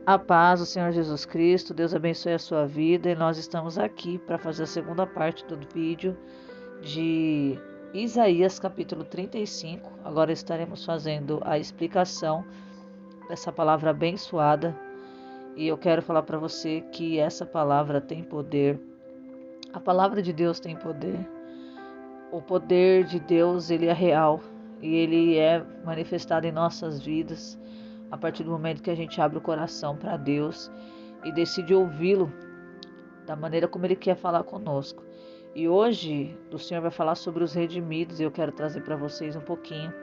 A paz do Senhor Jesus Cristo, Deus abençoe a sua vida e nós estamos aqui para fazer a segunda parte do vídeo de Isaías capítulo 35. Agora estaremos fazendo a explicação dessa palavra abençoada e eu quero falar para você que essa palavra tem poder. A palavra de Deus tem poder. O poder de Deus, ele é real e ele é manifestado em nossas vidas a partir do momento que a gente abre o coração para Deus e decide ouvi-lo da maneira como Ele quer falar conosco. E hoje o Senhor vai falar sobre os redimidos e eu quero trazer para vocês um pouquinho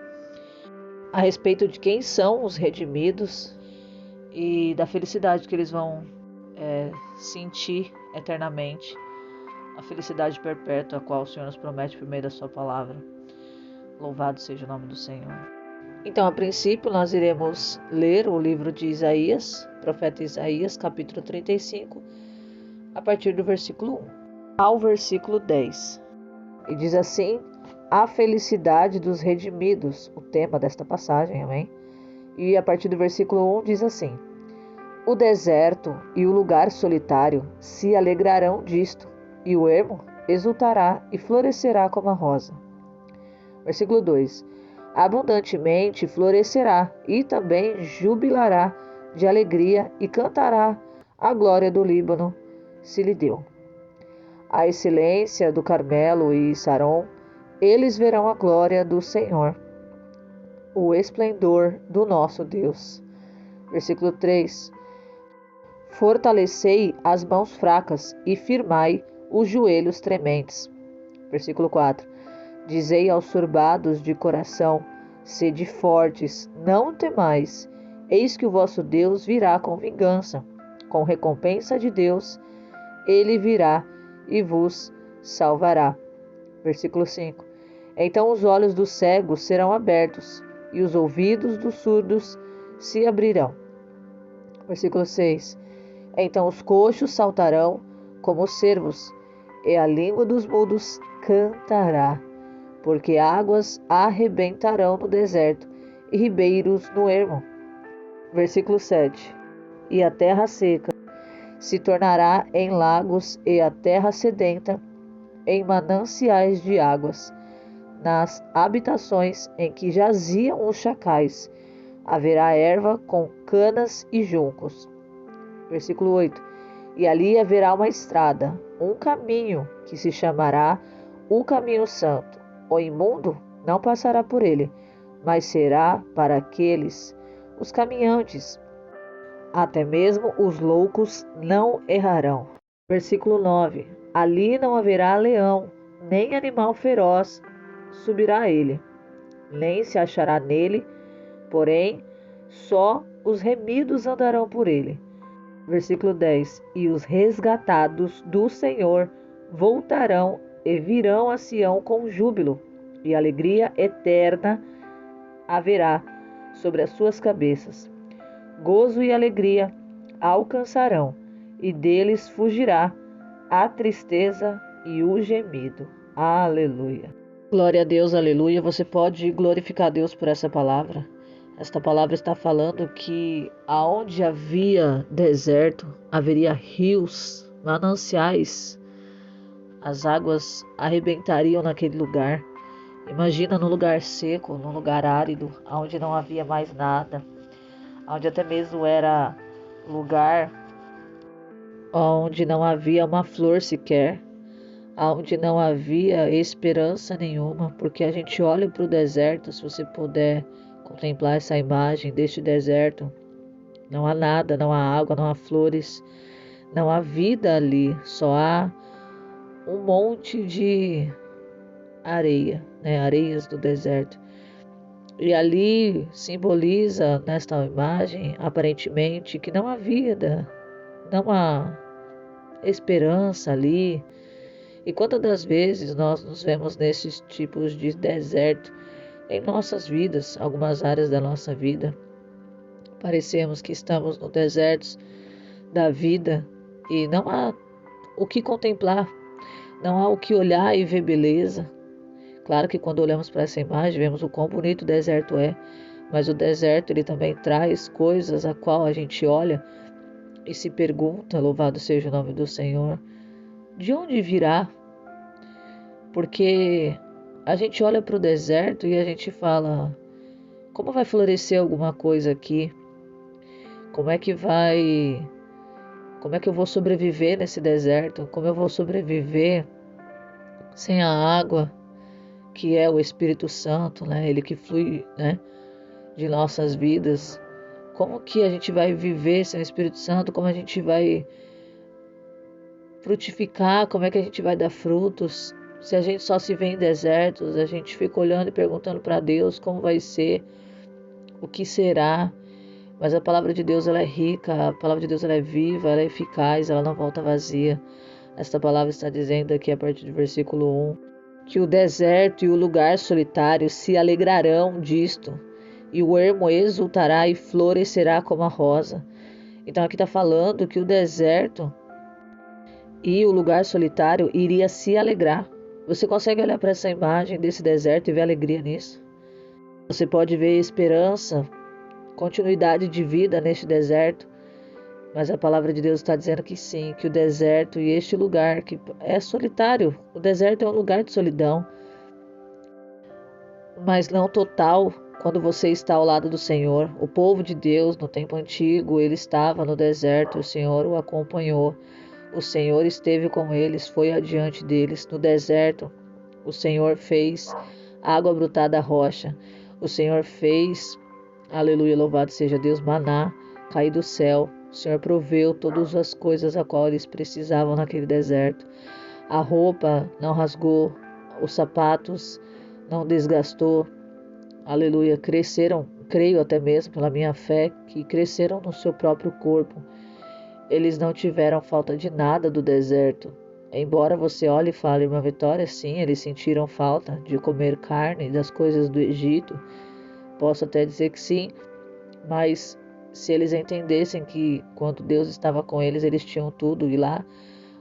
a respeito de quem são os redimidos e da felicidade que eles vão sentir eternamente, a felicidade perpétua a qual o Senhor nos promete por meio da sua palavra. Louvado seja o nome do Senhor. Então, a princípio, nós iremos ler o livro de Isaías, profeta Isaías, capítulo 35, a partir do versículo 1 ao versículo 10. E diz assim: a felicidade dos redimidos, o tema desta passagem, amém? E a partir do versículo 1 diz assim: o deserto e o lugar solitário se alegrarão disto, e o ermo exultará e florescerá como a rosa. Versículo 2: abundantemente florescerá e também jubilará de alegria e cantará a glória do Líbano se lhe deu. A excelência do Carmelo e Saron, eles verão a glória do Senhor, o esplendor do nosso Deus. Versículo 3: fortalecei as mãos fracas e firmai os joelhos trementes. Versículo 4: dizei aos turbados de coração: sede fortes, não temais, eis que o vosso Deus virá com vingança, com recompensa de Deus, ele virá e vos salvará. Versículo 5: então os olhos dos cegos serão abertos, e os ouvidos dos surdos se abrirão. Versículo 6: então os coxos saltarão como cervos, e a língua dos mudos cantará. Porque águas arrebentarão no deserto e ribeiros no ermo. Versículo 7: e a terra seca se tornará em lagos e a terra sedenta em mananciais de águas. Nas habitações em que jaziam os chacais haverá erva com canas e juncos. Versículo 8: e ali haverá uma estrada, um caminho que se chamará o caminho santo. O imundo não passará por ele, mas será para aqueles, os caminhantes. Até mesmo os loucos não errarão. Versículo 9: ali não haverá leão, nem animal feroz subirá a ele, nem se achará nele, porém só os remidos andarão por ele. Versículo 10: e os resgatados do Senhor voltarão e virão a Sião com júbilo, e alegria eterna haverá sobre as suas cabeças. Gozo e alegria alcançarão, e deles fugirá a tristeza e o gemido. Aleluia. Glória a Deus, aleluia. Você pode glorificar a Deus por essa palavra. Esta palavra está falando que aonde havia deserto, haveria rios, mananciais. As águas arrebentariam naquele lugar. Imagina num lugar seco, num lugar árido, onde não havia mais nada, onde até mesmo era lugar onde não havia uma flor sequer, onde não havia esperança nenhuma, porque a gente olha para o deserto, se você puder contemplar essa imagem deste deserto, não há nada, não há água, não há flores, não há vida ali, só há um monte de areia, areias do deserto. E ali simboliza nesta imagem, aparentemente, que não há vida, não há esperança ali. E quantas das vezes nós nos vemos nesses tipos de deserto em nossas vidas, algumas áreas da nossa vida. Parecemos que estamos no deserto da vida e não há o que contemplar, não há o que olhar e ver beleza. Claro que quando olhamos para essa imagem, vemos o quão bonito o deserto é, mas o deserto ele também traz coisas a qual a gente olha e se pergunta, louvado seja o nome do Senhor, de onde virá? Porque a gente olha para o deserto e a gente fala, como vai florescer alguma coisa aqui? Como é que eu vou sobreviver nesse deserto? Como eu vou sobreviver sem a água, que é o Espírito Santo, né? Ele que flui, né, de nossas vidas. Como que a gente vai viver sem o Espírito Santo? Como a gente vai frutificar? Como é que a gente vai dar frutos? Se a gente só se vê em desertos, a gente fica olhando e perguntando para Deus como vai ser, o que será. Mas a palavra de Deus ela é rica, a palavra de Deus ela é viva, ela é eficaz, ela não volta vazia. Esta palavra está dizendo aqui a partir do versículo 1 que o deserto e o lugar solitário se alegrarão disto, e o ermo exultará e florescerá como a rosa. Então aqui está falando que o deserto e o lugar solitário iria se alegrar. Você consegue olhar para essa imagem desse deserto e ver alegria nisso? Você pode ver esperança, continuidade de vida neste deserto, mas a palavra de Deus está dizendo que sim, que o deserto e este lugar que é solitário, o deserto é um lugar de solidão, mas não total. Quando você está ao lado do Senhor, o povo de Deus no tempo antigo, ele estava no deserto, o Senhor o acompanhou, o Senhor esteve com eles, foi adiante deles. No deserto, o Senhor fez água brotar da rocha, o Senhor fez, aleluia, louvado seja Deus, maná cair do céu. O Senhor proveu todas as coisas a qual eles precisavam naquele deserto. A roupa não rasgou, os sapatos não desgastou. Aleluia, cresceram, creio até mesmo pela minha fé, que cresceram no seu próprio corpo. Eles não tiveram falta de nada do deserto. Embora você olhe e fale, irmã Vitória, sim, eles sentiram falta de comer carne das coisas do Egito. Posso até dizer que sim, mas se eles entendessem que quando Deus estava com eles, eles tinham tudo, e lá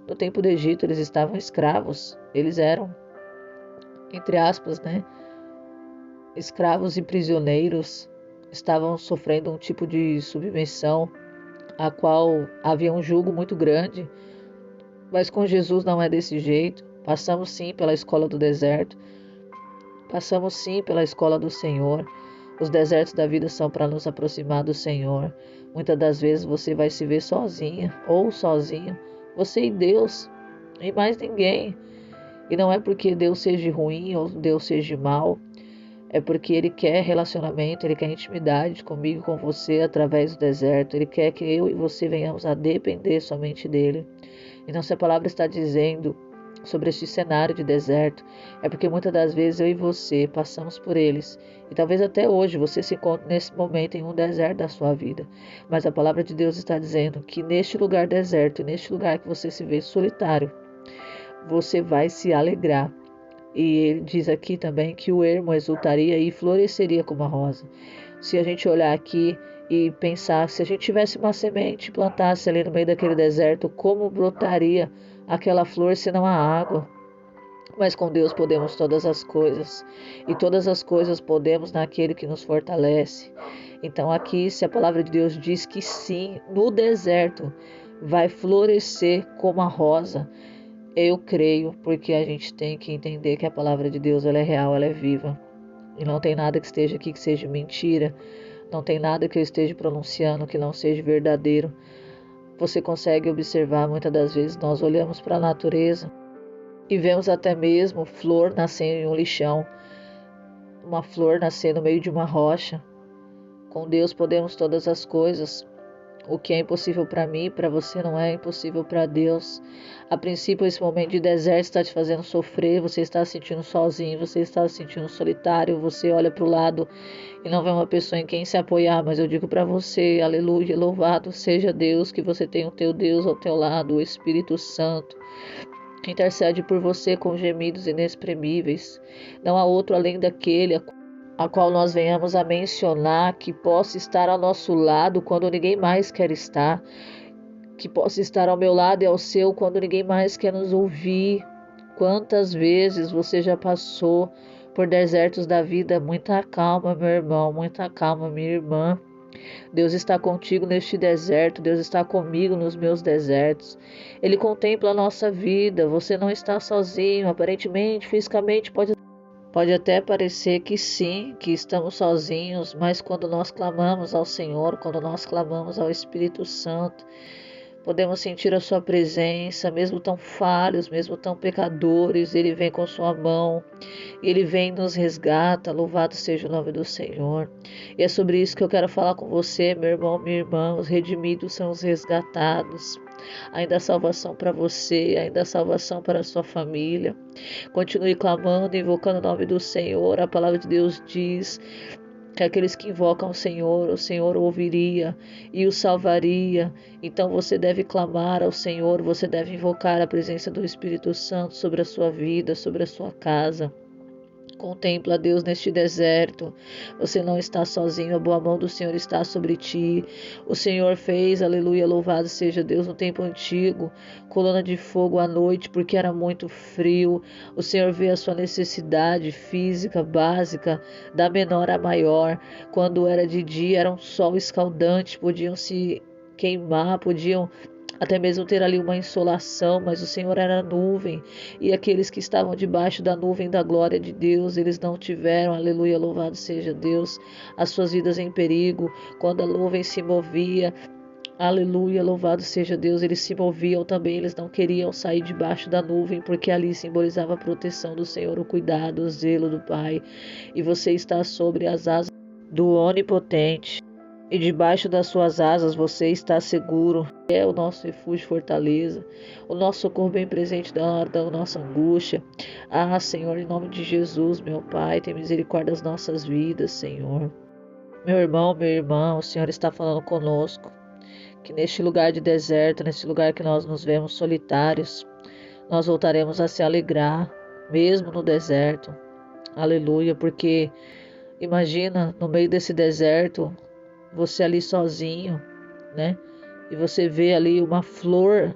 no tempo do Egito eles estavam escravos, eles eram, entre aspas, né, escravos e prisioneiros, estavam sofrendo um tipo de submissão, a qual havia um jugo muito grande, mas com Jesus não é desse jeito. Passamos sim pela escola do deserto, passamos sim pela escola do Senhor. Os desertos da vida são para nos aproximar do Senhor. Muitas das vezes você vai se ver sozinha ou sozinho, você e Deus, e mais ninguém. E não é porque Deus seja ruim ou Deus seja mal, é porque Ele quer relacionamento, Ele quer intimidade comigo, com você, através do deserto. Ele quer que eu e você venhamos a depender somente dEle. Então, se a palavra está dizendo sobre este cenário de deserto, é porque muitas das vezes eu e você passamos por eles. E talvez até hoje você se encontre nesse momento em um deserto da sua vida. Mas a palavra de Deus está dizendo que neste lugar deserto, neste lugar que você se vê solitário, você vai se alegrar. E ele diz aqui também que o ermo exultaria e floresceria como a rosa. Se a gente olhar aqui e pensar, se a gente tivesse uma semente e plantasse ali no meio daquele deserto, como brotaria aquela flor se não há água? Mas com Deus podemos todas as coisas, e todas as coisas podemos naquele que nos fortalece. Então aqui, se a palavra de Deus diz que sim, no deserto vai florescer como a rosa, eu creio, porque a gente tem que entender que a palavra de Deus ela é real, ela é viva. E não tem nada que esteja aqui que seja mentira. Não tem nada que eu esteja pronunciando que não seja verdadeiro. Você consegue observar, muitas das vezes nós olhamos para a natureza e vemos até mesmo flor nascendo em um lixão, uma flor nascer no meio de uma rocha. Com Deus podemos todas as coisas. O que é impossível para mim e para você não é impossível para Deus. A princípio, esse momento de deserto está te fazendo sofrer, você está se sentindo sozinho, você está se sentindo solitário, você olha para o lado e não vê uma pessoa em quem se apoiar, mas eu digo para você, aleluia, louvado seja Deus, que você tem o teu Deus ao teu lado, o Espírito Santo, que intercede por você com gemidos inexprimíveis. Não há outro além daquele a qual nós venhamos a mencionar, que possa estar ao nosso lado quando ninguém mais quer estar, que possa estar ao meu lado e ao seu quando ninguém mais quer nos ouvir. Quantas vezes você já passou por desertos da vida? Muita calma, meu irmão, muita calma, minha irmã. Deus está contigo neste deserto, Deus está comigo nos meus desertos. Ele contempla a nossa vida, você não está sozinho. Aparentemente, fisicamente, pode até parecer que sim, que estamos sozinhos, mas quando nós clamamos ao Senhor, quando nós clamamos ao Espírito Santo, podemos sentir a sua presença, mesmo tão falhos, mesmo tão pecadores, Ele vem com sua mão, Ele vem e nos resgata, louvado seja o nome do Senhor. E é sobre isso que eu quero falar com você, meu irmão, minha irmã, os redimidos são os resgatados. Ainda há salvação para você, ainda há salvação para a sua família. Continue clamando, invocando o nome do Senhor. A palavra de Deus diz que aqueles que invocam o Senhor ouviria e o salvaria. Então você deve clamar ao Senhor, você deve invocar a presença do Espírito Santo sobre a sua vida, sobre a sua casa. Contempla a Deus neste deserto. Você não está sozinho, a boa mão do Senhor está sobre ti. O Senhor fez, aleluia, louvado seja Deus, no tempo antigo, coluna de fogo à noite, porque era muito frio. O Senhor vê a sua necessidade física, básica, da menor à maior. Quando era de dia, era um sol escaldante, podiam se queimar, podiam até mesmo ter ali uma insolação, mas o Senhor era nuvem, e aqueles que estavam debaixo da nuvem da glória de Deus, eles não tiveram, aleluia, louvado seja Deus, as suas vidas em perigo. Quando a nuvem se movia, aleluia, louvado seja Deus, eles se moviam também, eles não queriam sair debaixo da nuvem, porque ali simbolizava a proteção do Senhor, o cuidado, o zelo do Pai, e você está sobre as asas do Onipotente. E debaixo das suas asas você está seguro. É o nosso refúgio e fortaleza, o nosso socorro bem presente na hora da nossa angústia. Ah, Senhor, em nome de Jesus, meu Pai, tem misericórdia das nossas vidas, Senhor. Meu irmão, minha irmã, o Senhor está falando conosco, que neste lugar de deserto, neste lugar que nós nos vemos solitários, nós voltaremos a se alegrar, mesmo no deserto. Aleluia, porque imagina, no meio desse deserto, você ali sozinho, né? E você vê ali uma flor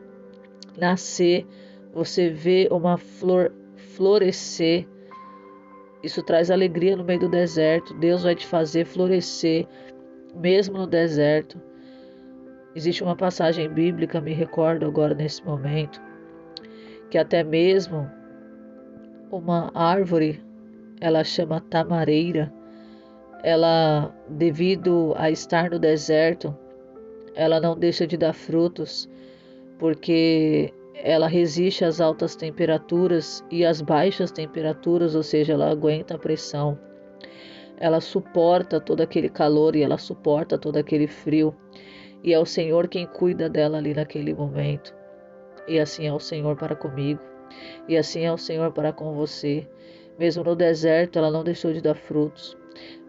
nascer, você vê uma flor florescer. Isso traz alegria no meio do deserto. Deus vai te fazer florescer, mesmo no deserto. Existe uma passagem bíblica, me recordo agora nesse momento, que até mesmo uma árvore, ela chama tamareira, ela, devido a estar no deserto, ela não deixa de dar frutos, porque ela resiste às altas temperaturas e às baixas temperaturas, ou seja, ela aguenta a pressão. Ela suporta todo aquele calor e ela suporta todo aquele frio. E é o Senhor quem cuida dela ali naquele momento. E assim é o Senhor para comigo. E assim é o Senhor para com você. Mesmo no deserto, ela não deixou de dar frutos.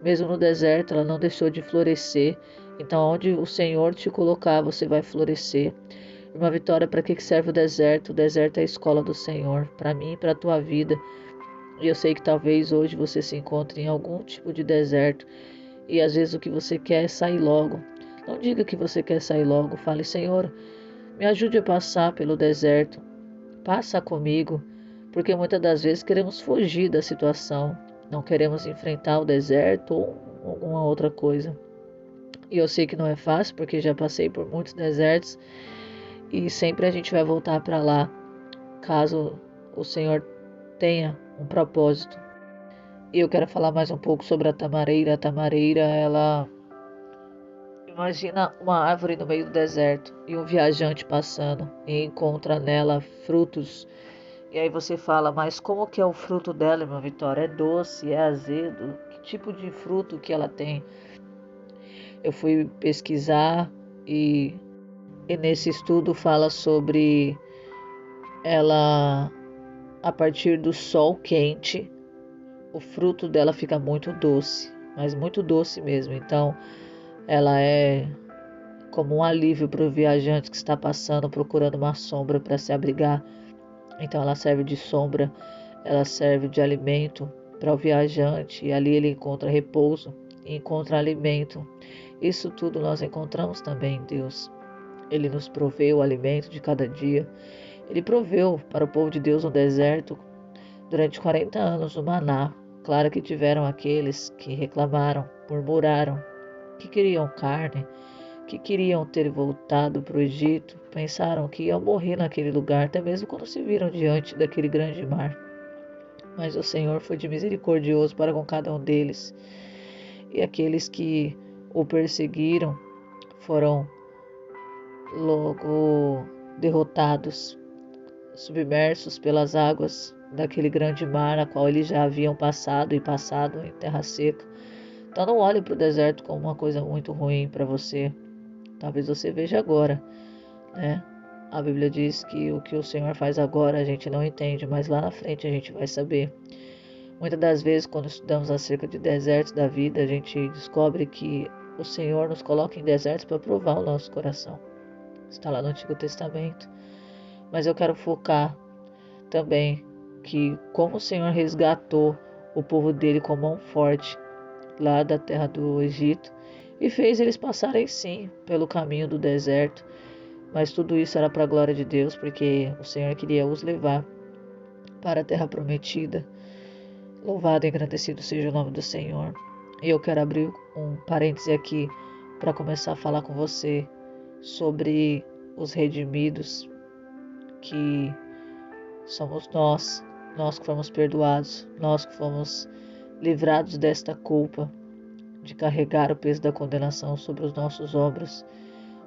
Mesmo no deserto, ela não deixou de florescer. Então, onde o Senhor te colocar, você vai florescer. Irmã Vitória, para que serve o deserto? O deserto é a escola do Senhor, para mim e para a tua vida. E eu sei que talvez hoje você se encontre em algum tipo de deserto. E às vezes o que você quer é sair logo. Não diga que você quer sair logo. Fale, Senhor, me ajude a passar pelo deserto. Passa comigo. Porque muitas das vezes queremos fugir da situação. Não queremos enfrentar o deserto ou alguma outra coisa. E eu sei que não é fácil, porque já passei por muitos desertos. E sempre a gente vai voltar para lá, caso o Senhor tenha um propósito. E eu quero falar mais um pouco sobre a tamareira. A tamareira, ela... Imagina uma árvore no meio do deserto e um viajante passando e encontra nela frutos. E aí você fala, mas como que é o fruto dela, irmã Vitória? É doce, é azedo? Que tipo de fruto que ela tem? Eu fui pesquisar e nesse estudo fala sobre ela, a partir do sol quente, o fruto dela fica muito doce, mas muito doce mesmo. Então, ela é como um alívio para o viajante que está passando, procurando uma sombra para se abrigar. Então, ela serve de sombra, ela serve de alimento para o viajante, e ali ele encontra repouso, encontra alimento. Isso tudo nós encontramos também em Deus. Ele nos proveu o alimento de cada dia. Ele proveu para o povo de Deus no deserto durante 40 anos o maná. Claro que tiveram aqueles que reclamaram, murmuraram, que queriam carne, que queriam ter voltado para o Egito, pensaram que iam morrer naquele lugar, até mesmo quando se viram diante daquele grande mar. Mas o Senhor foi de misericordioso para com cada um deles, e aqueles que o perseguiram foram logo derrotados, submersos pelas águas daquele grande mar, a qual eles já haviam passado em terra seca. Então não olhe para o deserto como uma coisa muito ruim para você. Talvez você veja agora, né? A Bíblia diz que o que o Senhor faz agora a gente não entende, mas lá na frente a gente vai saber. Muitas das vezes, quando estudamos acerca de desertos da vida, a gente descobre que o Senhor nos coloca em desertos para provar o nosso coração. Está lá no Antigo Testamento. Mas eu quero focar também que como o Senhor resgatou o povo dele com mão forte lá da terra do Egito e fez eles passarem sim pelo caminho do deserto, mas tudo isso era para a glória de Deus, porque o Senhor queria os levar para a terra prometida. Louvado e agradecido seja o nome do Senhor. E eu quero abrir um parêntese aqui para começar a falar com você sobre os redimidos, que somos nós que fomos perdoados, nós que fomos livrados desta culpa de carregar o peso da condenação sobre os nossos ombros.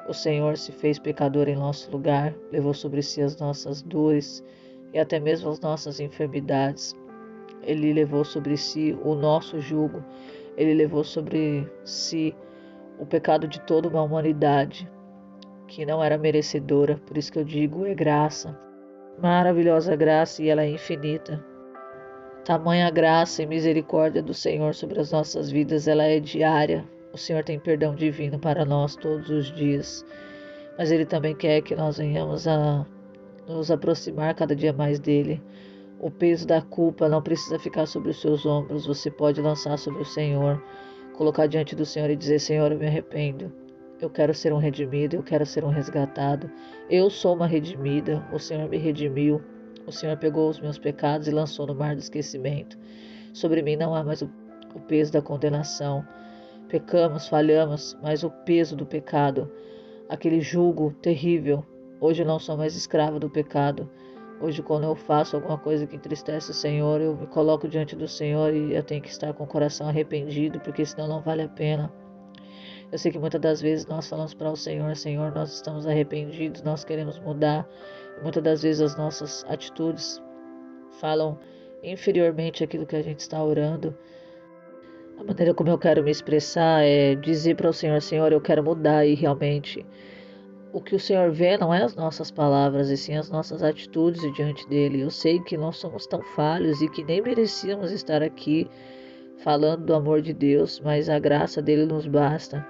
O Senhor se fez pecador em nosso lugar, levou sobre si as nossas dores e até mesmo as nossas enfermidades. Ele levou sobre si o nosso jugo, ele levou sobre si o pecado de toda uma humanidade que não era merecedora. Por isso que eu digo, é graça, maravilhosa graça, e ela é infinita. Tamanha graça e misericórdia do Senhor sobre as nossas vidas, ela é diária. O Senhor tem perdão divino para nós todos os dias, mas Ele também quer que nós venhamos a nos aproximar cada dia mais dEle. O peso da culpa não precisa ficar sobre os seus ombros, você pode lançar sobre o Senhor, colocar diante do Senhor e dizer: Senhor, eu me arrependo, eu quero ser um redimido, eu quero ser um resgatado, eu sou uma redimida, o Senhor me redimiu, o Senhor pegou os meus pecados e lançou no mar do esquecimento. Sobre mim não há mais o peso da condenação. Pecamos, falhamos, mas o peso do pecado, aquele jugo terrível, hoje eu não sou mais escravo do pecado. Hoje, quando eu faço alguma coisa que entristece o Senhor, eu me coloco diante do Senhor e eu tenho que estar com o coração arrependido, porque senão não vale a pena. Eu sei que muitas das vezes nós falamos para o Senhor: Senhor, nós estamos arrependidos, nós queremos mudar. E muitas das vezes as nossas atitudes falam inferiormente àquilo que a gente está orando. A maneira como eu quero me expressar é dizer para o Senhor: Senhor, eu quero mudar, e realmente o que o Senhor vê não é as nossas palavras, e sim as nossas atitudes diante dele. Eu sei que nós somos tão falhos e que nem merecíamos estar aqui falando do amor de Deus, mas a graça dele nos basta.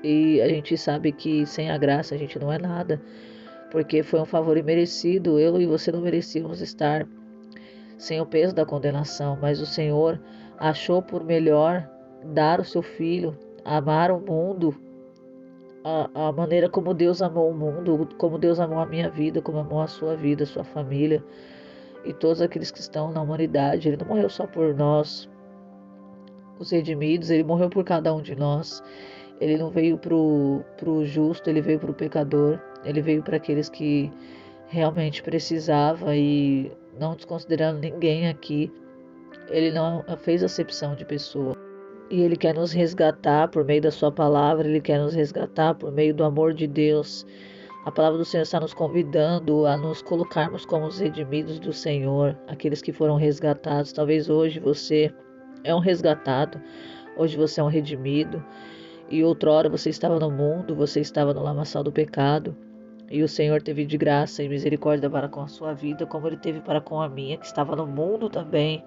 E a gente sabe que sem a graça a gente não é nada, porque foi um favor imerecido. Eu e você não merecíamos estar sem o peso da condenação, mas o Senhor achou por melhor dar o seu Filho, amar o mundo, a maneira como Deus amou o mundo, como Deus amou a minha vida, como amou a sua vida, a sua família e todos aqueles que estão na humanidade. Ele não morreu só por nós, os redimidos, ele morreu por cada um de nós. Ele não veio pro justo, ele veio pro pecador, ele veio para aqueles que realmente precisava, e não desconsiderando ninguém aqui, ele não fez acepção de pessoa. E ele quer nos resgatar por meio da sua palavra, ele quer nos resgatar por meio do amor de Deus. A palavra do Senhor está nos convidando a nos colocarmos como os redimidos do Senhor, aqueles que foram resgatados. Talvez hoje você é um resgatado, hoje você é um redimido, e outrora você estava no mundo, você estava no lamaçal do pecado, e o Senhor teve de graça e misericórdia para com a sua vida, como Ele teve para com a minha, que estava no mundo também,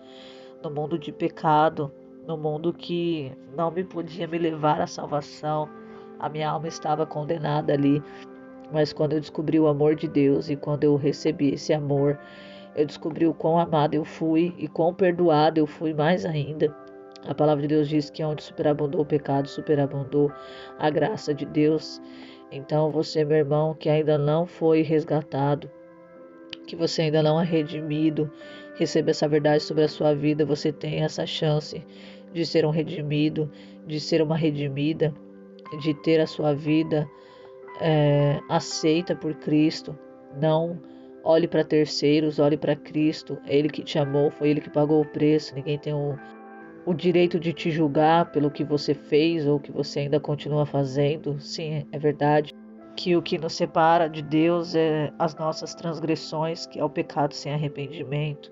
no mundo de pecado, no mundo que não me podia me levar à salvação. A minha alma estava condenada ali, mas quando eu descobri o amor de Deus e quando eu recebi esse amor, eu descobri o quão amado eu fui e quão perdoado eu fui mais ainda. A palavra de Deus diz que onde superabundou o pecado, superabundou a graça de Deus. Então você, meu irmão, que ainda não foi resgatado, que você ainda não é redimido, receba essa verdade sobre a sua vida. Você tem essa chance de ser um redimido, de ser uma redimida. de ter a sua vida aceita por Cristo. Não olhe para terceiros, olhe para Cristo. É Ele que te amou, foi Ele que pagou o preço. Ninguém tem o direito de te julgar pelo que você fez ou que você ainda continua fazendo. Sim, é verdade que o que nos separa de Deus é as nossas transgressões, que é o pecado sem arrependimento.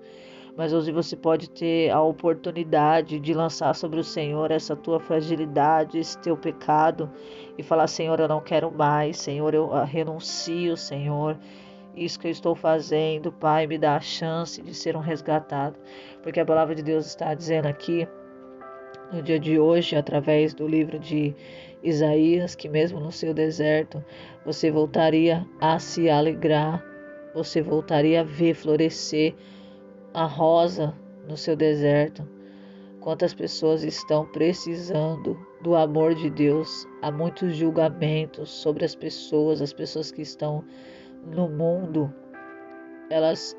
Mas hoje você pode ter a oportunidade de lançar sobre o Senhor essa tua fragilidade, esse teu pecado e falar: Senhor, eu não quero mais, Senhor, eu renuncio, Senhor. Isso que eu estou fazendo, Pai, me dá a chance de ser um resgatado. Porque a palavra de Deus está dizendo aqui, no dia de hoje, através do livro de Isaías, que mesmo no seu deserto, você voltaria a se alegrar, você voltaria a ver florescer a rosa no seu deserto. Quantas pessoas estão precisando do amor de Deus? Há muitos julgamentos sobre as pessoas que estão no mundo, elas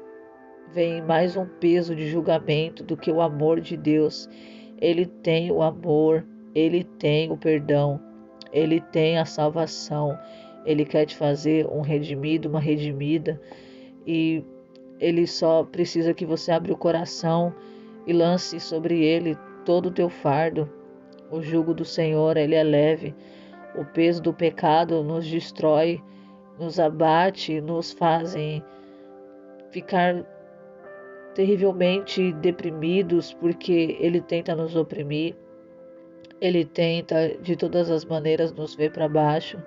veem mais um peso de julgamento do que o amor de Deus. Ele tem o amor, ele tem o perdão, ele tem a salvação. Ele quer te fazer um redimido, uma redimida, e ele só precisa que você abra o coração e lance sobre ele todo o teu fardo. O jugo do Senhor, ele é leve. O peso do pecado nos destrói, nos abate, nos fazem ficar terrivelmente deprimidos, porque ele tenta nos oprimir, ele tenta de todas as maneiras nos ver para baixo,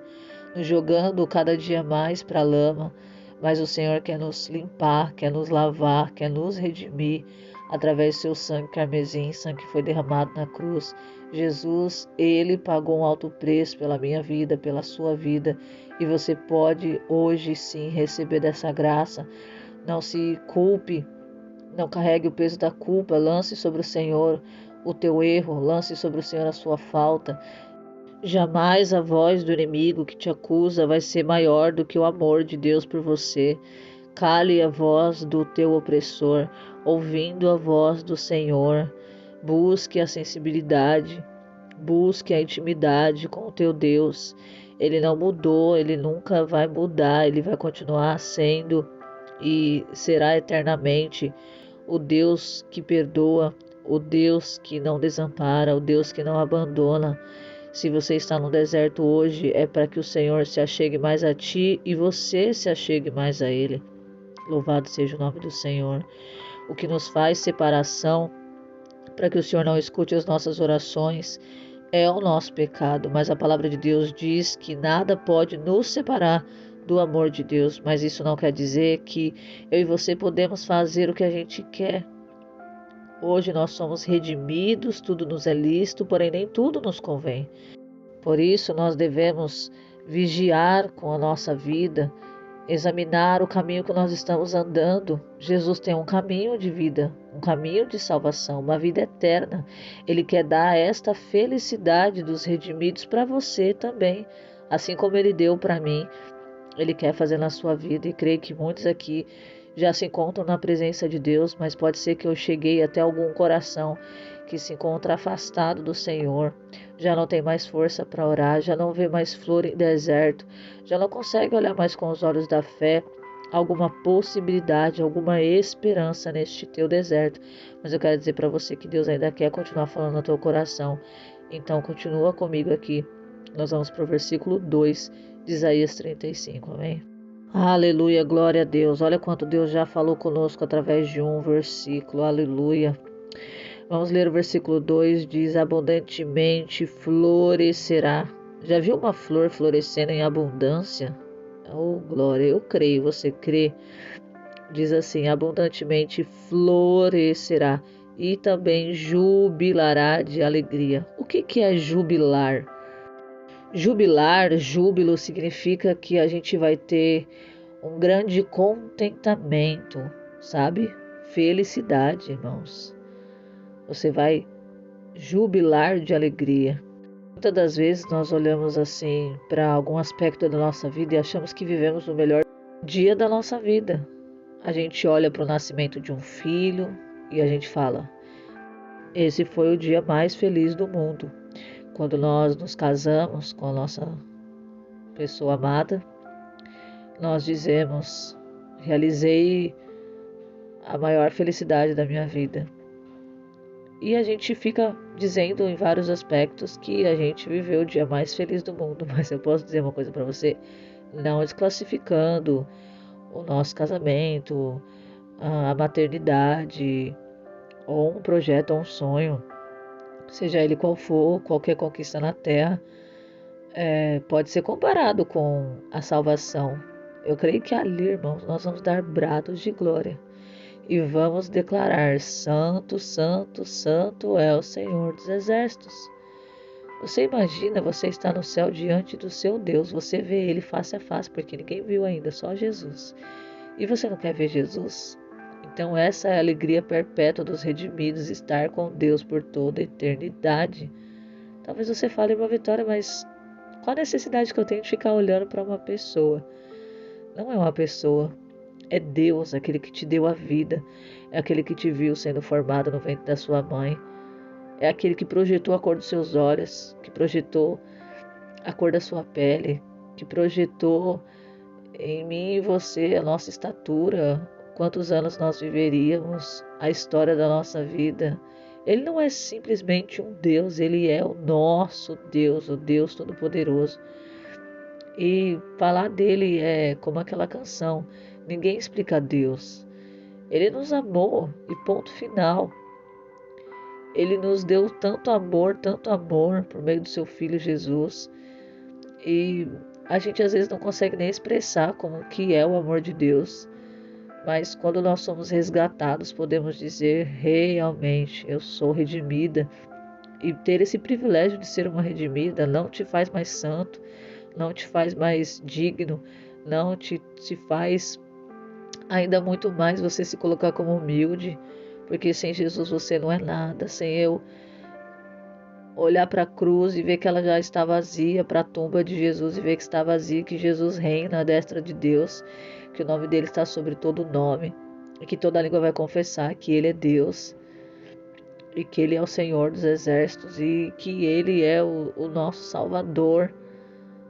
nos jogando cada dia mais para a lama. Mas o Senhor quer nos limpar, quer nos lavar, quer nos redimir através do seu sangue carmesim, sangue que foi derramado na cruz. Jesus, ele pagou um alto preço pela minha vida, pela sua vida, e você pode hoje sim receber dessa graça. Não se culpe, não carregue o peso da culpa, lance sobre o Senhor o teu erro, lance sobre o Senhor a sua falta. Jamais a voz do inimigo que te acusa vai ser maior do que o amor de Deus por você. Cale a voz do teu opressor, ouvindo a voz do Senhor. Busque a sensibilidade, busque a intimidade com o teu Deus. Ele não mudou, ele nunca vai mudar, ele vai continuar sendo e será eternamente o Deus que perdoa, o Deus que não desampara, o Deus que não abandona. Se você está no deserto hoje, é para que o Senhor se achegue mais a ti e você se achegue mais a Ele. Louvado seja o nome do Senhor. O que nos faz separação, para que o Senhor não escute as nossas orações, é o nosso pecado. Mas a palavra de Deus diz que nada pode nos separar do amor de Deus. Mas isso não quer dizer que eu e você podemos fazer o que a gente quer. Hoje nós somos redimidos, tudo nos é lícito, porém nem tudo nos convém. Por isso nós devemos vigiar com a nossa vida, examinar o caminho que nós estamos andando. Jesus tem um caminho de vida, um caminho de salvação, uma vida eterna. Ele quer dar esta felicidade dos redimidos para você também, assim como Ele deu para mim. Ele quer fazer na sua vida, e creio que muitos aqui já se encontram na presença de Deus, mas pode ser que eu cheguei até algum coração que se encontra afastado do Senhor, já não tem mais força para orar, já não vê mais flor em deserto, já não consegue olhar mais com os olhos da fé alguma possibilidade, alguma esperança neste teu deserto. Mas eu quero dizer para você que Deus ainda quer continuar falando no teu coração. Então continua comigo aqui. Nós vamos para o versículo 2 de Isaías 35, amém? Aleluia, glória a Deus. Olha quanto Deus já falou conosco através de um versículo, aleluia. Vamos ler o versículo 2, diz: abundantemente florescerá. Já viu uma flor florescendo em abundância? Oh, glória, eu creio, você crê? Diz assim: abundantemente florescerá e também jubilará de alegria. O que é jubilar? Jubilar, júbilo, significa que a gente vai ter um grande contentamento, sabe? Felicidade, irmãos. Você vai jubilar de alegria. Muitas das vezes nós olhamos assim para algum aspecto da nossa vida e achamos que vivemos o melhor dia da nossa vida. A gente olha para o nascimento de um filho e a gente fala: esse foi o dia mais feliz do mundo. Quando nós nos casamos com a nossa pessoa amada, nós dizemos: realizei a maior felicidade da minha vida. E a gente fica dizendo em vários aspectos que a gente viveu o dia mais feliz do mundo, mas eu posso dizer uma coisa para você, não desclassificando o nosso casamento, a maternidade, ou um projeto ou um sonho, seja ele qual for, qualquer conquista na terra, pode ser comparado com a salvação. Eu creio que ali, irmãos, nós vamos dar brados de glória e vamos declarar: Santo, Santo, Santo é o Senhor dos Exércitos. Você imagina, você está no céu diante do seu Deus, você vê Ele face a face, porque ninguém viu ainda, só Jesus. E você não quer ver Jesus? Então essa é a alegria perpétua dos redimidos, estar com Deus por toda a eternidade. Talvez você fale: uma Vitória, mas qual a necessidade que eu tenho de ficar olhando para uma pessoa? Não é uma pessoa, é Deus, aquele que te deu a vida, é aquele que te viu sendo formado no ventre da sua mãe, é aquele que projetou a cor dos seus olhos, que projetou a cor da sua pele, que projetou em mim e você a nossa estatura, quantos anos nós viveríamos, a história da nossa vida. Ele não é simplesmente um Deus, ele é o nosso Deus, o Deus Todo-Poderoso. E falar dele é como aquela canção: ninguém explica Deus. Ele nos amou e ponto final. Ele nos deu tanto amor por meio do seu Filho Jesus. E a gente às vezes não consegue nem expressar como que é o amor de Deus. Mas quando nós somos resgatados, podemos dizer: realmente, eu sou redimida. E ter esse privilégio de ser uma redimida não te faz mais santo, não te faz mais digno, não te faz ainda muito mais você se colocar como humilde, porque sem Jesus você não é nada. Sem eu olhar para a cruz e ver que ela já está vazia, para a tumba de Jesus e ver que está vazia, que Jesus reina à destra de Deus, que o nome dele está sobre todo nome, e que toda língua vai confessar que ele é Deus, e que ele é o Senhor dos exércitos, e que ele é o nosso Salvador.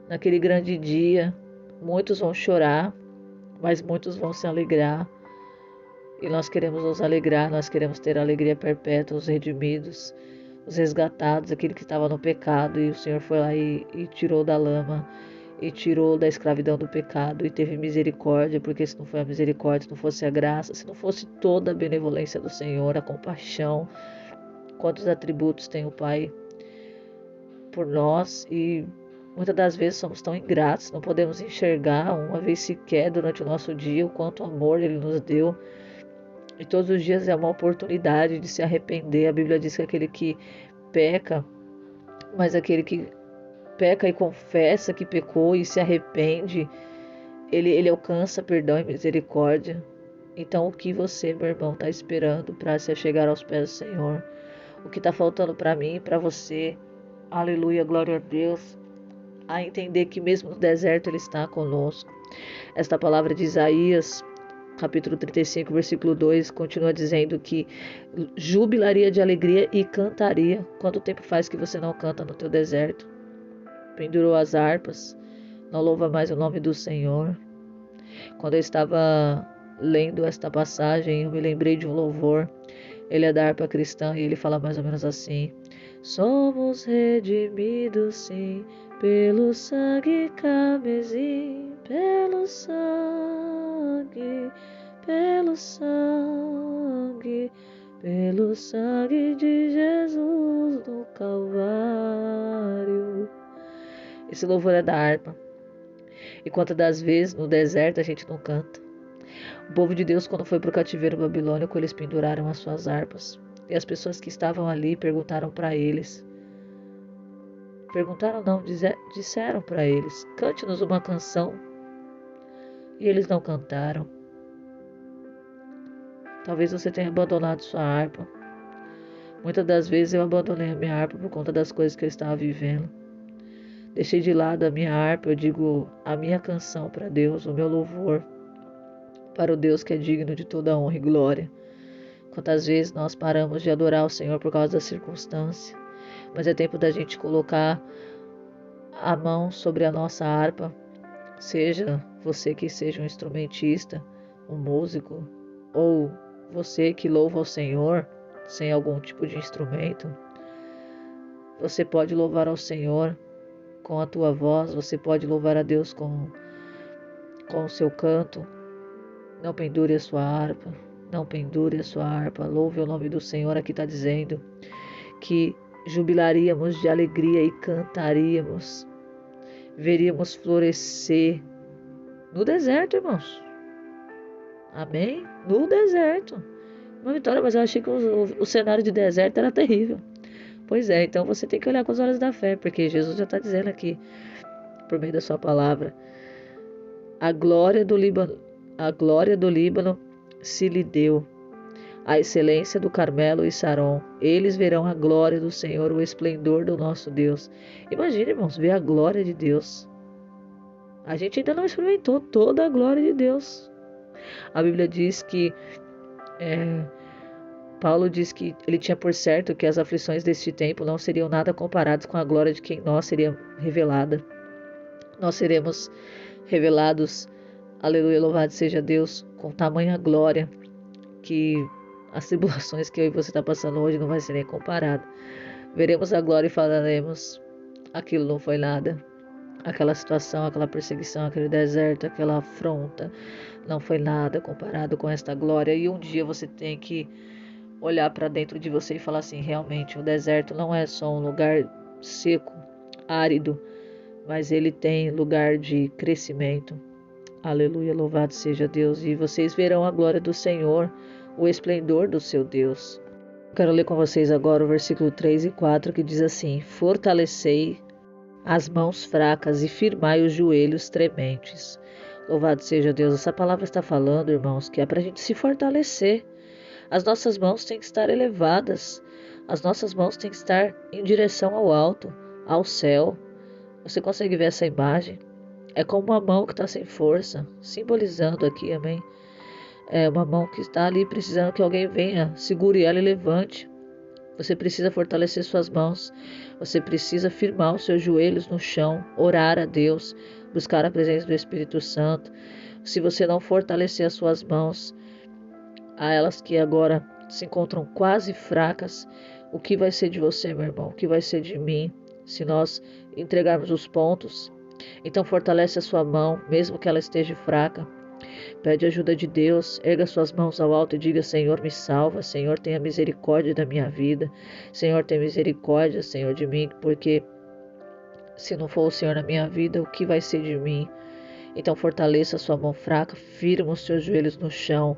Naquele grande dia, muitos vão chorar, mas muitos vão se alegrar. E nós queremos nos alegrar, nós queremos ter a alegria perpétua, os redimidos, os resgatados, aquele que estava no pecado, e o Senhor foi lá e tirou da lama, e tirou da escravidão do pecado, e teve misericórdia, porque se não foi a misericórdia, se não fosse a graça, se não fosse toda a benevolência do Senhor, a compaixão, quantos atributos tem o Pai por nós, e muitas das vezes somos tão ingratos, não podemos enxergar uma vez sequer durante o nosso dia o quanto amor Ele nos deu. E todos os dias é uma oportunidade de se arrepender. A Bíblia diz que aquele que peca, mas aquele que peca e confessa que pecou e se arrepende, ele alcança perdão e misericórdia. Então o que você, meu irmão, está esperando para se chegar aos pés do Senhor? O que está faltando para mim e para você? Aleluia, glória a Deus. A entender que mesmo no deserto Ele está conosco. Esta palavra de Isaías, capítulo 35, versículo 2, continua dizendo que jubilaria de alegria e cantaria. Quanto tempo faz que você não canta no teu deserto? Pendurou as harpas, não louva mais o nome do Senhor. Quando eu estava lendo esta passagem, eu me lembrei de um louvor. Ele é da harpa cristã e ele fala mais ou menos assim: somos redimidos, sim, pelo sangue carmesim, pelo sangue, pelo sangue, pelo sangue de Jesus no Calvário. Esse louvor é da harpa. E quantas das vezes no deserto a gente não canta? O povo de Deus, quando foi para o cativeiro babilônico, eles penduraram as suas harpas. E as pessoas que estavam ali perguntaram para eles. Perguntaram não, disseram para eles: cante-nos uma canção. E eles não cantaram. Talvez você tenha abandonado sua harpa. Muitas das vezes eu abandonei a minha harpa por conta das coisas que eu estava vivendo. Deixei de lado a minha harpa, eu digo a minha canção para Deus, o meu louvor para o Deus que é digno de toda honra e glória. Quantas vezes nós paramos de adorar o Senhor por causa da circunstância? mas é tempo da gente colocar a mão sobre a nossa harpa, seja você que seja um instrumentista, um músico, ou você que louva ao Senhor sem algum tipo de instrumento. Você pode louvar ao Senhor com a tua voz, você pode louvar a Deus com o seu canto. Não pendure a sua harpa, não pendure a sua harpa, louve o nome do Senhor. Aqui está dizendo que jubilaríamos de alegria e cantaríamos, veríamos florescer no deserto, irmãos. Amém? No deserto. Uma vitória, mas eu achei que o cenário de deserto era terrível. Pois é, então você tem que olhar com os olhos da fé, porque Jesus já está dizendo aqui, por meio da sua palavra, a glória do Líbano se lhe deu, a excelência do Carmelo e Saron. Eles verão a glória do Senhor, o esplendor do nosso Deus. Imagine, irmãos, ver a glória de Deus. A gente ainda não experimentou toda a glória de Deus. A Bíblia diz que Paulo diz que ele tinha por certo que as aflições deste tempo não seriam nada comparadas com a glória de quem nós seria revelada. Nós seremos revelados, aleluia, louvado seja Deus, com tamanha glória que as tribulações que eu e você está passando hoje não vai ser nem comparado. Veremos a glória e falaremos, aquilo não foi nada. Aquela situação, aquela perseguição, aquele deserto, aquela afronta, não foi nada comparado com esta glória. E um dia você tem que olhar para dentro de você e falar assim, realmente, o deserto não é só um lugar seco, árido, mas ele tem lugar de crescimento. Aleluia, louvado seja Deus. E vocês verão a glória do Senhor, o esplendor do seu Deus. Quero ler com vocês agora o versículo 3 e 4, que diz assim: fortalecei as mãos fracas e firmai os joelhos trementes. Louvado seja Deus. Essa palavra está falando, irmãos, que é para a gente se fortalecer. As nossas mãos têm que estar elevadas. As nossas mãos têm que estar em direção ao alto, ao céu. Você consegue ver essa imagem? É como uma mão que está sem força, simbolizando aqui, amém? É uma mão que está ali precisando que alguém venha, segure ela e levante. Você precisa fortalecer suas mãos. Você precisa firmar os seus joelhos no chão, orar a Deus, buscar a presença do Espírito Santo. Se você não fortalecer as suas mãos, a elas que agora se encontram quase fracas, o que vai ser de você, meu irmão? O que vai ser de mim se nós entregarmos os pontos? Então fortalece a sua mão, mesmo que ela esteja fraca. Pede ajuda de Deus, erga suas mãos ao alto e diga: Senhor, me salva, Senhor, tenha misericórdia da minha vida, Senhor, tenha misericórdia, Senhor, de mim, porque se não for o Senhor na minha vida, o que vai ser de mim? Então fortaleça a sua mão fraca, firma os seus joelhos no chão,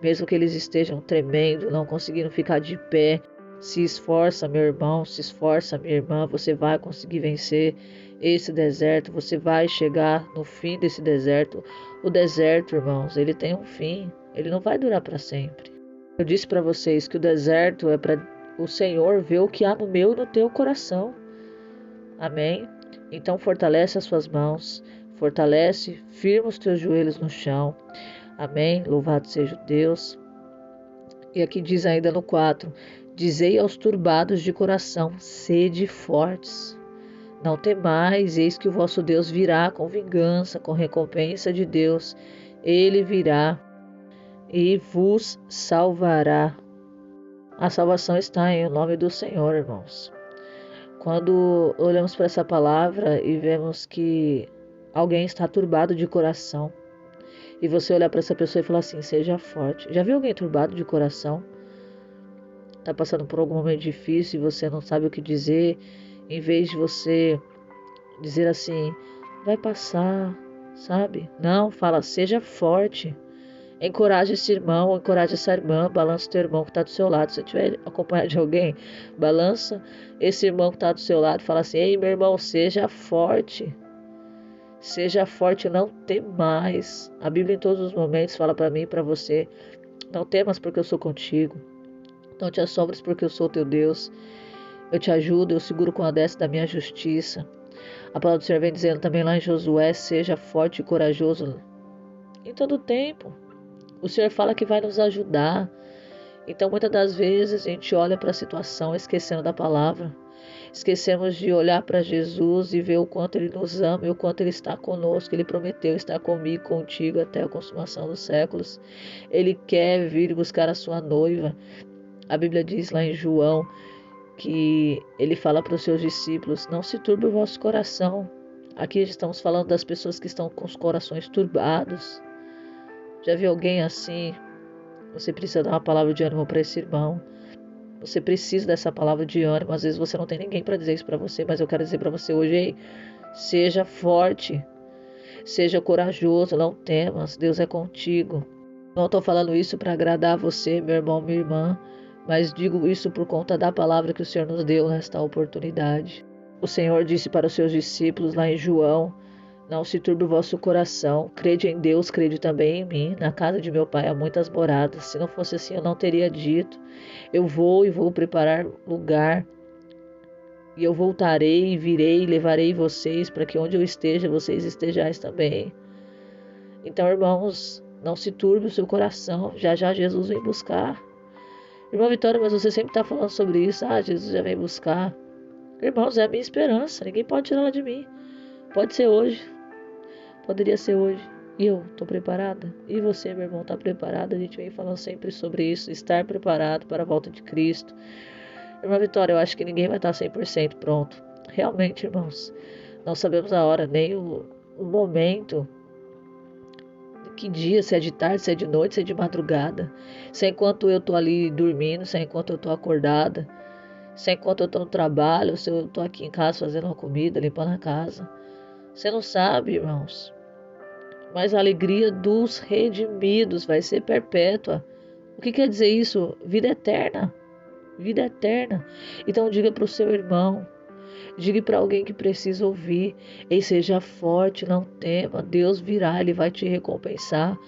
mesmo que eles estejam tremendo, não conseguindo ficar de pé. Se esforça, meu irmão, se esforça, minha irmã, você vai conseguir vencer esse deserto, você vai chegar no fim desse deserto. O deserto, irmãos, ele tem um fim, ele não vai durar para sempre. Eu disse para vocês que o deserto é para o Senhor ver o que há no meu e no teu coração. Amém? Então fortalece as suas mãos, fortalece, firma os teus joelhos no chão. Amém? Louvado seja Deus. E aqui diz ainda no 4: dizei aos turbados de coração, sede fortes. Não temais, eis que o vosso Deus virá com vingança, com recompensa de Deus. Ele virá e vos salvará. A salvação está em o nome do Senhor, irmãos. Quando olhamos para essa palavra e vemos que alguém está turbado de coração, e você olhar para essa pessoa e falar assim, seja forte. Já viu alguém turbado de coração? Está passando por algum momento difícil e você não sabe o que dizer. Em vez de você dizer assim, vai passar, sabe? Não, fala, seja forte. Encoraje esse irmão, encoraje essa irmã, balança o teu irmão que está do seu lado. Se você estiver acompanhado de alguém, balança esse irmão que está do seu lado e fala assim, ei, meu irmão, seja forte. Seja forte, não temais. A Bíblia em todos os momentos fala para mim e para você, não temas porque eu sou contigo. Não te assombres porque eu sou teu Deus. Eu te ajudo, eu seguro com a destra da minha justiça. A palavra do Senhor vem dizendo também lá em Josué, seja forte e corajoso em todo tempo. O Senhor fala que vai nos ajudar. Então muitas das vezes a gente olha para a situação esquecendo da palavra. Esquecemos de olhar para Jesus e ver o quanto Ele nos ama e o quanto Ele está conosco. Ele prometeu estar comigo, contigo até a consumação dos séculos. Ele quer vir buscar a sua noiva. A Bíblia diz lá em João que Ele fala para os seus discípulos: não se turbe o vosso coração. Aqui estamos falando das pessoas que estão com os corações turbados. Já viu alguém assim? Você precisa dar uma palavra de ânimo para esse irmão. Você precisa dessa palavra de ânimo. Às vezes você não tem ninguém para dizer isso para você, mas eu quero dizer para você hoje: ei, seja forte, seja corajoso, não temas, Deus é contigo. Não estou falando isso para agradar você, meu irmão, minha irmã, mas digo isso por conta da palavra que o Senhor nos deu nesta oportunidade. O Senhor disse para os seus discípulos lá em João: não se turbe o vosso coração, crede em Deus, crede também em mim. Na casa de meu pai há muitas moradas. Se não fosse assim, eu não teria dito. Eu vou e vou preparar lugar. E eu voltarei e virei e levarei vocês para que onde eu esteja, vocês estejais também. Então, irmãos, não se turbe o seu coração. Já já Jesus vem buscar. Irmã Vitória, mas você sempre está falando sobre isso. Ah, Jesus já vem buscar. Irmãos, é a minha esperança. Ninguém pode tirá-la de mim. Pode ser hoje. Poderia ser hoje. E eu estou preparada? E você, meu irmão, está preparado? A gente vem falando sempre sobre isso. Estar preparado para a volta de Cristo. Irmã Vitória, eu acho que ninguém vai estar 100% pronto. Realmente, irmãos. Não sabemos a hora, nem o momento. Que dia, se é de tarde, se é de noite, se é de madrugada. Se é enquanto eu estou ali dormindo, se é enquanto eu estou acordada. Se é enquanto eu estou no trabalho, se eu estou aqui em casa fazendo uma comida, limpando a casa. Você não sabe, irmãos. Mas a alegria dos redimidos vai ser perpétua. O que quer dizer isso? Vida eterna. Vida eterna. Então diga para o seu irmão. Diga para alguém que precisa ouvir. Ei, seja forte, não tema. Deus virá, Ele vai te recompensar.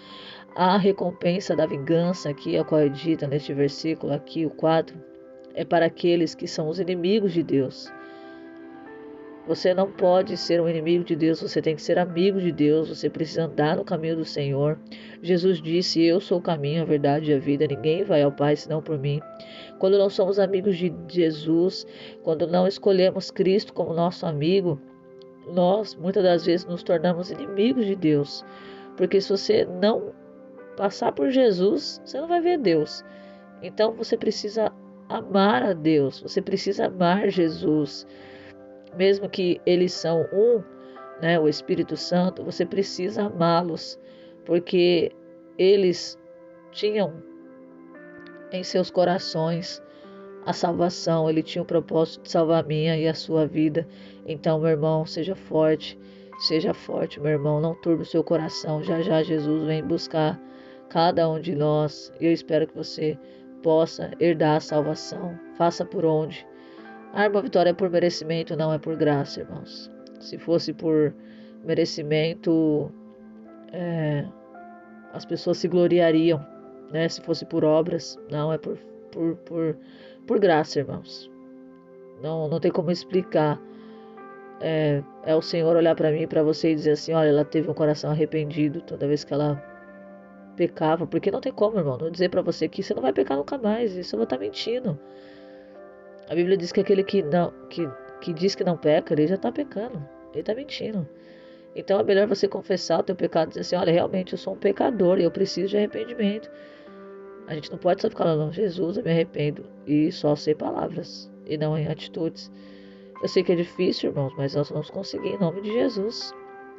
A recompensa da vingança aqui, a qual é dita neste versículo aqui, o 4, é para aqueles que são os inimigos de Deus. Você não pode ser um inimigo de Deus, você tem que ser amigo de Deus, você precisa andar no caminho do Senhor. Jesus disse: eu sou o caminho, a verdade e a vida, ninguém vai ao Pai senão por mim. Quando não somos amigos de Jesus, quando não escolhemos Cristo como nosso amigo, nós muitas das vezes nos tornamos inimigos de Deus. Porque se você não passar por Jesus, você não vai ver Deus. Então você precisa amar a Deus, você precisa amar Jesus. Mesmo que eles são um, né, o Espírito Santo, você precisa amá-los, porque eles tinham em seus corações a salvação, ele tinha o propósito de salvar a minha e a sua vida. Então, meu irmão, seja forte, meu irmão, não turbe o seu coração. Já já Jesus vem buscar cada um de nós e eu espero que você possa herdar a salvação. Faça por onde. A irmã Vitória é por merecimento, não é por graça, irmãos. Se fosse por merecimento, as pessoas se gloriariam, né? Se fosse por obras, não, é por graça, irmãos. Não tem como explicar. É o Senhor olhar para mim e para você e dizer assim: olha, ela teve um coração arrependido toda vez que ela pecava. Porque não tem como, irmão, não dizer para você que você não vai pecar nunca mais. Isso eu vou estar mentindo. A Bíblia diz que aquele que diz que não peca, ele já está pecando. Ele está mentindo. Então é melhor você confessar o teu pecado e dizer assim: olha, realmente eu sou um pecador e eu preciso de arrependimento. A gente não pode só ficar falando: Jesus, eu me arrependo. E só ser palavras e não em atitudes. Eu sei que é difícil, irmãos, mas nós vamos conseguir em nome de Jesus.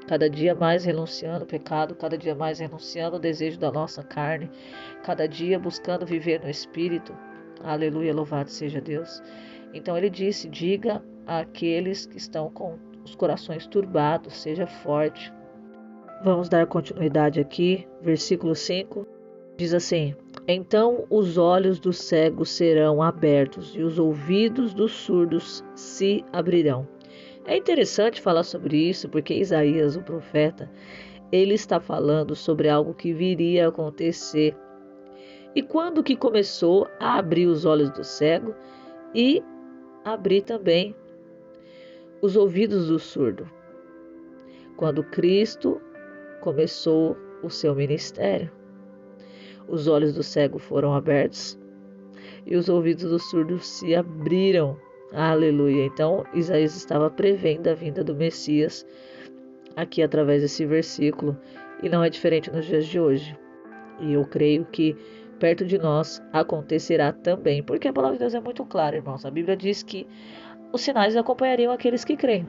Cada dia mais renunciando o pecado, cada dia mais renunciando o desejo da nossa carne, cada dia buscando viver no Espírito. Aleluia, louvado seja Deus. Então ele disse: diga àqueles que estão com os corações turbados, seja forte. Vamos dar continuidade aqui, versículo 5, diz assim: então os olhos dos cegos serão abertos e os ouvidos dos surdos se abrirão. É interessante falar sobre isso, porque Isaías, o profeta, ele está falando sobre algo que viria a acontecer. E quando que começou a abrir os olhos do cego e abrir também os ouvidos do surdo? Quando Cristo começou o seu ministério. Os olhos do cego foram abertos e os ouvidos do surdo se abriram. Aleluia. Então, Isaías estava prevendo a vinda do Messias aqui através desse versículo, e não é diferente nos dias de hoje. E eu creio que perto de nós acontecerá também, porque a palavra de Deus é muito clara, irmãos. A Bíblia diz que os sinais acompanhariam aqueles que creem.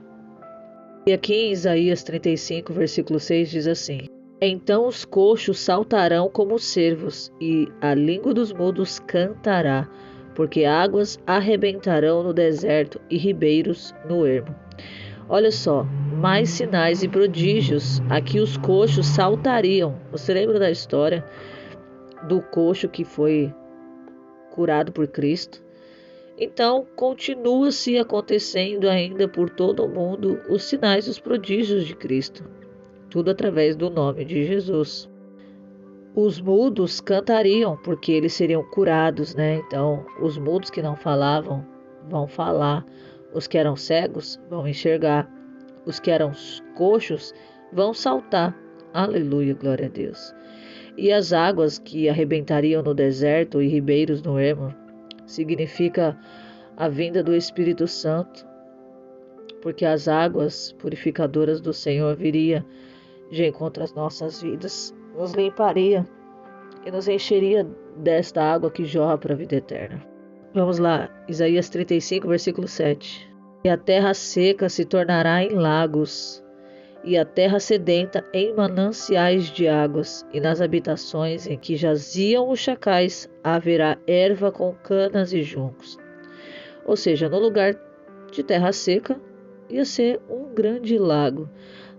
E aqui em Isaías 35, versículo 6 diz assim: Então os coxos saltarão como cervos, e a língua dos mudos cantará, porque águas arrebentarão no deserto e ribeiros no ermo. Olha só, mais sinais e prodígios. Aqui os coxos saltariam. Você lembra da história do coxo que foi curado por Cristo? Então, continua-se acontecendo ainda por todo o mundo os sinais e os prodígios de Cristo. Tudo através do nome de Jesus. Os mudos cantariam porque eles seriam curados, né? Então, os mudos que não falavam vão falar. Os que eram cegos vão enxergar. Os que eram coxos vão saltar. Aleluia, glória a Deus. E as águas que arrebentariam no deserto e ribeiros no ermo significa a vinda do Espírito Santo, porque as águas purificadoras do Senhor viria de encontro às nossas vidas, nos limparia e nos encheria desta água que jorra para a vida eterna. Vamos lá, Isaías 35, versículo 7. E a terra seca se tornará em lagos, e a terra sedenta em mananciais de águas, e nas habitações em que jaziam os chacais haverá erva com canas e juncos. Ou seja, no lugar de terra seca ia ser um grande lago.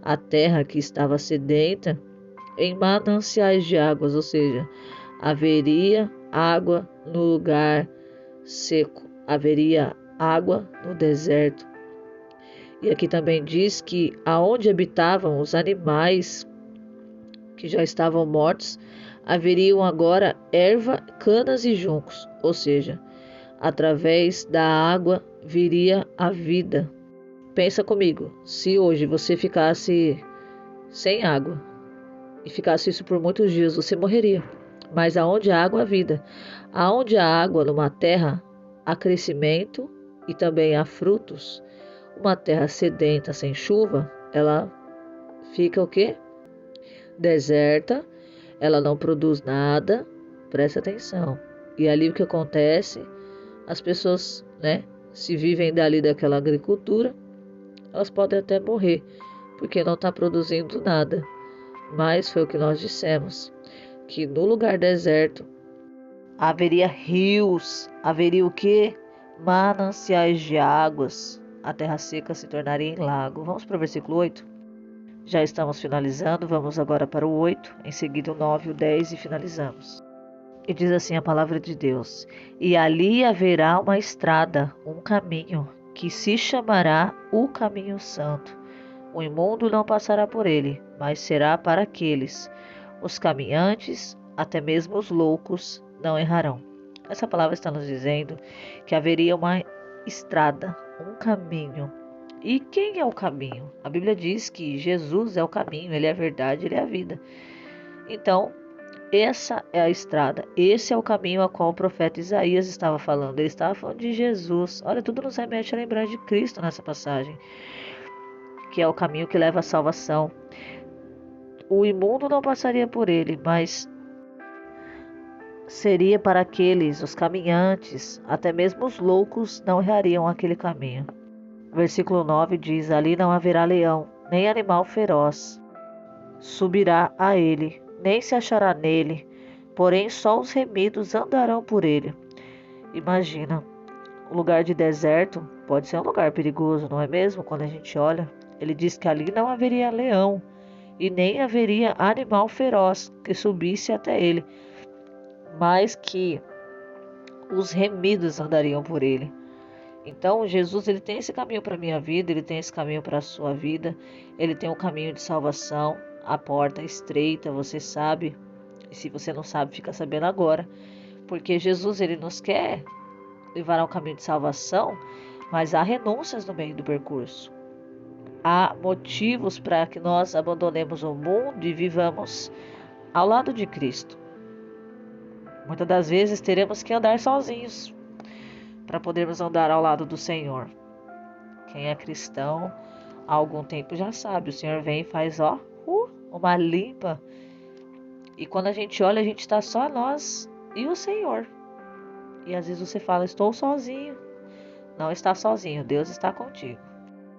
A terra que estava sedenta em mananciais de águas, ou seja, haveria água no lugar seco, haveria água no deserto. E aqui também diz que aonde habitavam os animais que já estavam mortos, haveriam agora erva, canas e juncos, ou seja, através da água viria a vida. Pensa comigo, se hoje você ficasse sem água e ficasse isso por muitos dias, você morreria. Mas aonde há água, há vida. Aonde há água numa terra, há crescimento e também há frutos. Uma terra sedenta, sem chuva, ela fica o quê? Deserta, ela não produz nada, presta atenção. E ali o que acontece? As pessoas, né, se vivem dali daquela agricultura, elas podem até morrer, porque não está produzindo nada. Mas foi o que nós dissemos, que no lugar deserto haveria rios, haveria o quê? Mananciais de águas. A terra seca se tornaria em lago. Vamos para o versículo 8? Já estamos finalizando, vamos agora para o 8, em seguida o 9 e o 10 e finalizamos. E diz assim a palavra de Deus: E ali haverá uma estrada, um caminho, que se chamará o caminho santo. O imundo não passará por ele, mas será para aqueles. Os caminhantes, até mesmo os loucos, não errarão. Essa palavra está nos dizendo que haveria uma estrada, um caminho. E quem é o caminho? A Bíblia diz que Jesus é o caminho, Ele é a verdade, Ele é a vida. Então, essa é a estrada, esse é o caminho a qual o profeta Isaías estava falando. Ele estava falando de Jesus. Olha, tudo nos remete a lembrar de Cristo nessa passagem, que é o caminho que leva à salvação. O imundo não passaria por ele, mas seria para aqueles, os caminhantes, até mesmo os loucos não errariam aquele caminho. Versículo 9 diz: Ali não haverá leão, nem animal feroz subirá a ele, nem se achará nele, porém só os remidos andarão por ele. Imagina, um lugar de deserto pode ser um lugar perigoso, não é mesmo? Quando a gente olha, ele diz que ali não haveria leão e nem haveria animal feroz que subisse até ele, mas que os remidos andariam por ele. Então Jesus, ele tem esse caminho para a minha vida, ele tem esse caminho para a sua vida, ele tem um caminho de salvação, a porta é estreita, você sabe, e se você não sabe, fica sabendo agora, porque Jesus, ele nos quer levar ao caminho de salvação, mas há renúncias no meio do percurso. Há motivos para que nós abandonemos o mundo e vivamos ao lado de Cristo. Muitas das vezes teremos que andar sozinhos para podermos andar ao lado do Senhor. Quem é cristão há algum tempo já sabe, o Senhor vem e faz uma limpa. E quando a gente olha, a gente está só nós e o Senhor. E às vezes você fala, estou sozinho. Não está sozinho, Deus está contigo.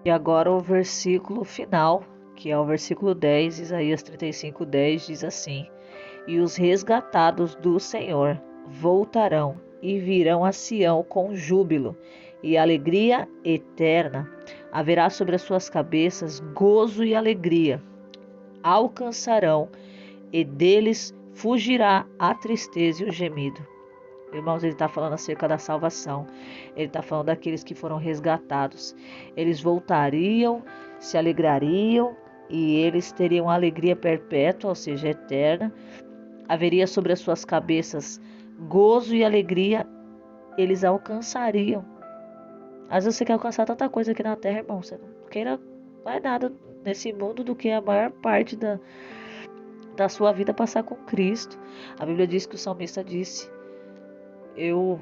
E agora o versículo final, que é o versículo 10, Isaías 35:10, diz assim: E os resgatados do Senhor voltarão e virão a Sião com júbilo e alegria eterna. Haverá sobre as suas cabeças gozo e alegria. Alcançarão e deles fugirá a tristeza e o gemido. Irmãos, ele está falando acerca da salvação. Ele está falando daqueles que foram resgatados. Eles voltariam, se alegrariam e eles teriam alegria perpétua, ou seja, eterna. Haveria sobre as suas cabeças gozo e alegria. Eles alcançariam. Às vezes você quer alcançar tanta coisa aqui na terra, irmão. Você não queira mais nada nesse mundo do que a maior parte da sua vida passar com Cristo. A Bíblia diz que o salmista disse: eu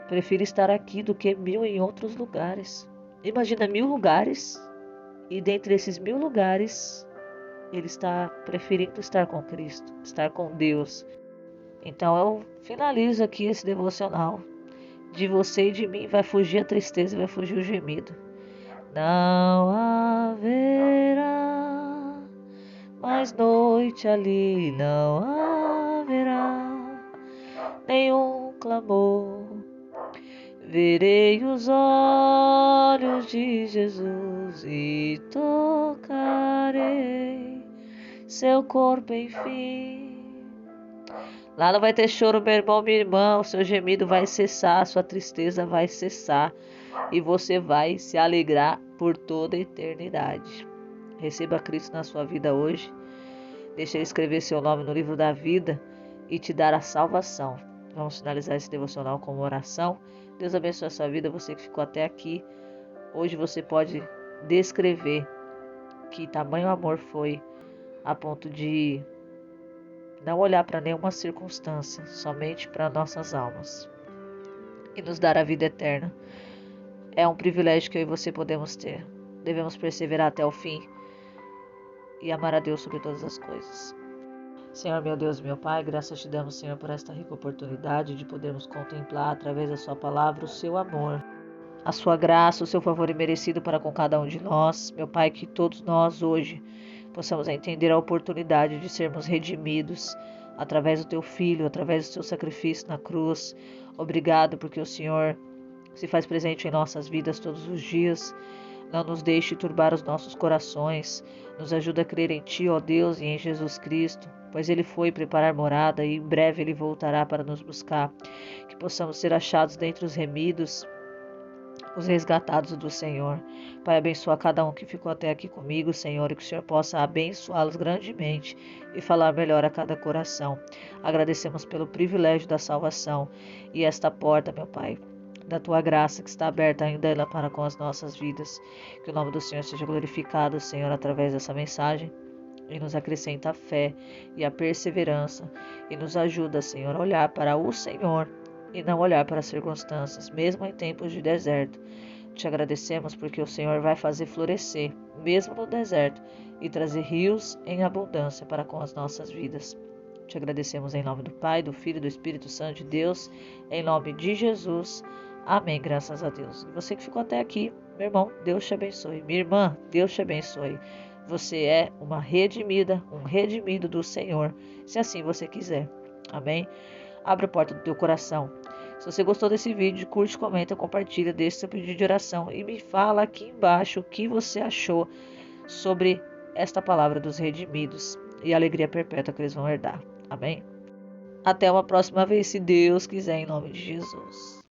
prefiro estar aqui do que 1000 em outros lugares. Imagina 1000 lugares e dentre esses 1000 lugares ele está preferindo estar com Cristo, estar com Deus. Então eu finalizo aqui esse devocional. De você e de mim vai fugir a tristeza e vai fugir o gemido. Não haverá mais noite ali, não haverá nenhum clamor. Verei os olhos de Jesus e tocarei seu corpo enfim. Lá não vai ter choro, meu irmão, minha irmã. O seu gemido vai cessar, a sua tristeza vai cessar e você vai se alegrar por toda a eternidade. Receba Cristo na sua vida hoje. Deixa Ele escrever seu nome no livro da vida e te dar a salvação. Vamos finalizar esse devocional com uma oração. Deus abençoe a sua vida, você que ficou até aqui. Hoje você pode descrever que tamanho amor foi a ponto de não olhar para nenhuma circunstância, somente para nossas almas e nos dar a vida eterna. É um privilégio que eu e você podemos ter. Devemos perseverar até o fim e amar a Deus sobre todas as coisas. Senhor, meu Deus e meu Pai, graças te damos, Senhor, por esta rica oportunidade de podermos contemplar através da sua palavra o seu amor, a sua graça, o seu favor imerecido para com cada um de nós. Meu Pai, que todos nós hoje possamos entender a oportunidade de sermos redimidos através do Teu Filho, através do Teu sacrifício na cruz. Obrigado porque o Senhor se faz presente em nossas vidas todos os dias. Não nos deixe turbar os nossos corações. Nos ajuda a crer em Ti, ó Deus, e em Jesus Cristo, pois Ele foi preparar morada e em breve Ele voltará para nos buscar. Que possamos ser achados dentre os remidos, os resgatados do Senhor. Pai, abençoa cada um que ficou até aqui comigo, Senhor, e que o Senhor possa abençoá-los grandemente e falar melhor a cada coração. Agradecemos pelo privilégio da salvação e esta porta, meu Pai, da Tua graça que está aberta ainda para com as nossas vidas. Que o nome do Senhor seja glorificado, Senhor, através dessa mensagem e nos acrescenta a fé e a perseverança e nos ajuda, Senhor, a olhar para o Senhor e não olhar para as circunstâncias, mesmo em tempos de deserto. Te agradecemos porque o Senhor vai fazer florescer, mesmo no deserto, e trazer rios em abundância para com as nossas vidas. Te agradecemos em nome do Pai, do Filho e do Espírito Santo de Deus, em nome de Jesus. Amém, graças a Deus. E você que ficou até aqui, meu irmão, Deus te abençoe. Minha irmã, Deus te abençoe. Você é uma redimida, um redimido do Senhor, se assim você quiser. Amém? Abre a porta do teu coração. Se você gostou desse vídeo, curte, comenta, compartilha, deixa seu pedido de oração e me fala aqui embaixo o que você achou sobre esta palavra dos redimidos e a alegria perpétua que eles vão herdar. Amém? Até uma próxima vez, se Deus quiser, em nome de Jesus.